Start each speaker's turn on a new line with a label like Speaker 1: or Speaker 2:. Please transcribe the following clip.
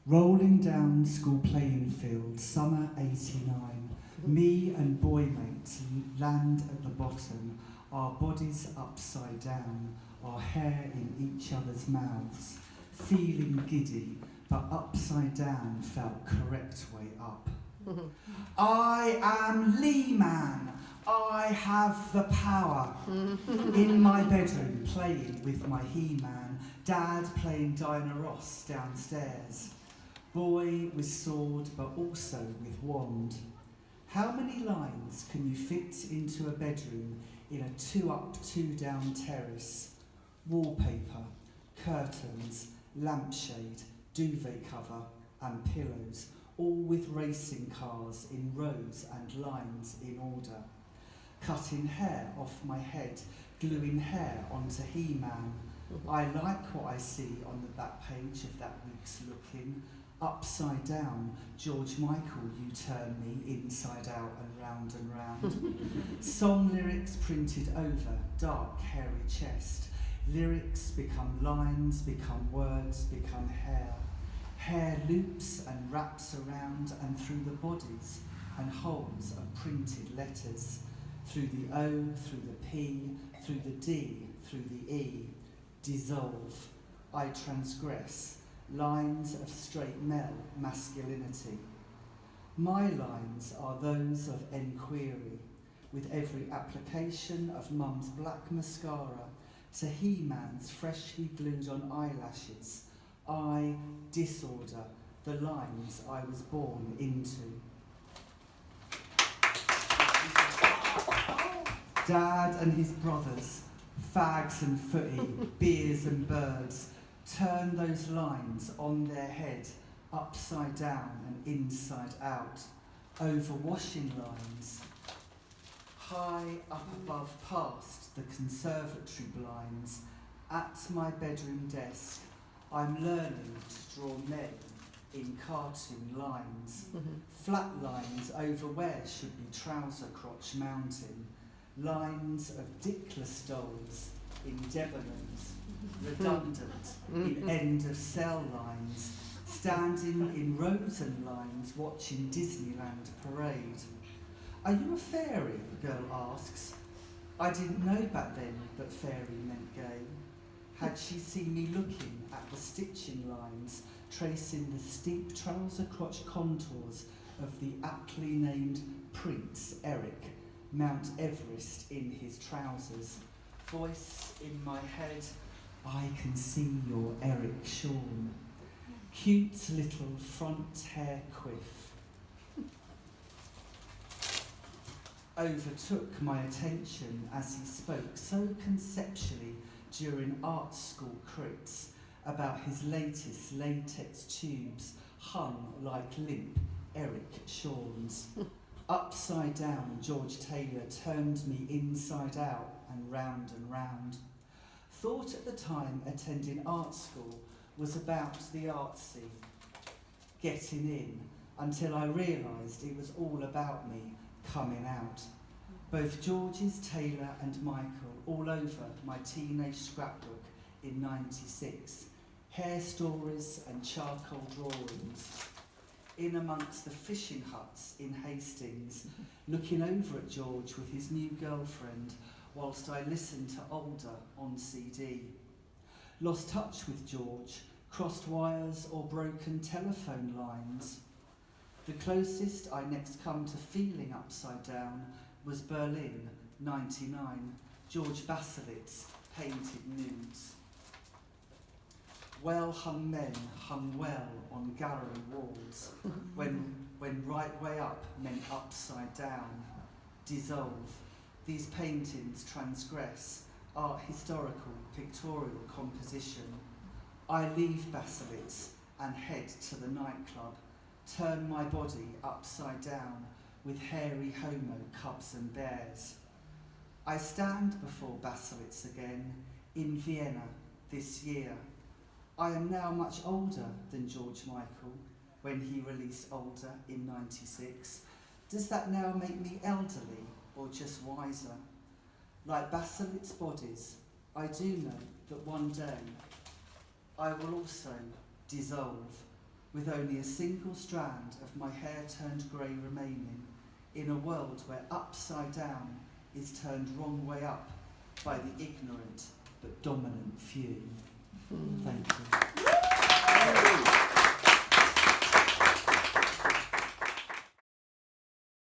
Speaker 1: Rolling down school playing field, summer 89, me and boy mates land at the bottom, our bodies upside down, our hair in each other's mouths, feeling giddy, but upside down felt correct way up. I am Lee Man. I have the power. In my bedroom, playing with my He-Man. Dad playing Diana Ross downstairs. Boy with sword, but also with wand. How many lines can you fit into a bedroom in a 2-up, 2-down terrace? Wallpaper, curtains, lampshade, duvet cover, and pillows, all with racing cars in rows and lines in order. Cutting hair off my head, gluing hair onto He-Man. I like what I see on the back page of that week's Looking. Upside down, George Michael, you turn me inside out and round and round. Song lyrics printed over, dark hairy chest. Lyrics become lines, become words, become hair. Hair loops and wraps around and through the bodies and holes of printed letters. Through the O, through the P, through the D, through the E. Dissolve, I transgress. Lines of straight male masculinity. My lines are those of enquiry, with every application of mum's black mascara to He-Man's freshly glued on eyelashes. I disorder the lines I was born into. Dad and his brothers, fags and footy, beers and birds, turn those lines on their head, upside down and inside out, over washing lines, high up above past the conservatory blinds. At my bedroom desk, I'm learning to draw men in cartoon lines, flat lines over where should be trouser crotch mounting, lines of dickless dolls in Debenhams, redundant in end of cell lines, standing in rows and lines watching Disneyland parade. Are you a fairy? The girl asks. I didn't know back then that fairy meant gay. Had she seen me looking at the stitching lines, tracing the steep trouser crotch contours of the aptly named Prince Eric, Mount Everest in his trousers. Voice in my head, I can see your Eric Shawn. Cute little front hair quiff. Overtook my attention as he spoke so conceptually during art school crits about his latest latex tubes hung like limp Eric Shawn's. Upside down, George Taylor turned me inside out and round. Thought at the time attending art school was about the artsy, getting in, until I realised it was all about me coming out. Both George's, Taylor and Michael all over my teenage scrapbook in '96, hair stories and charcoal drawings. In amongst the fishing huts in Hastings, looking over at George with his new girlfriend whilst I listened to Older on CD. Lost touch with George, crossed wires or broken telephone lines. The closest I next come to feeling upside down was Berlin, '99, George Baselitz painted nudes. Well-hung men hung well on gallery walls, when right way up meant upside down. Dissolve, these paintings transgress art historical pictorial composition. I leave Baselitz and head to the nightclub, turn my body upside down with hairy homo cubs and bears. I stand before Baselitz again in Vienna this year. I am now much older than George Michael when he released Older in '96. Does that now make me elderly or just wiser? Like Basilitz's bodies, I do know that one day I will also dissolve, with only a single strand of my hair turned grey remaining, in a world where upside down is turned wrong way up by the ignorant but dominant few. Thank you.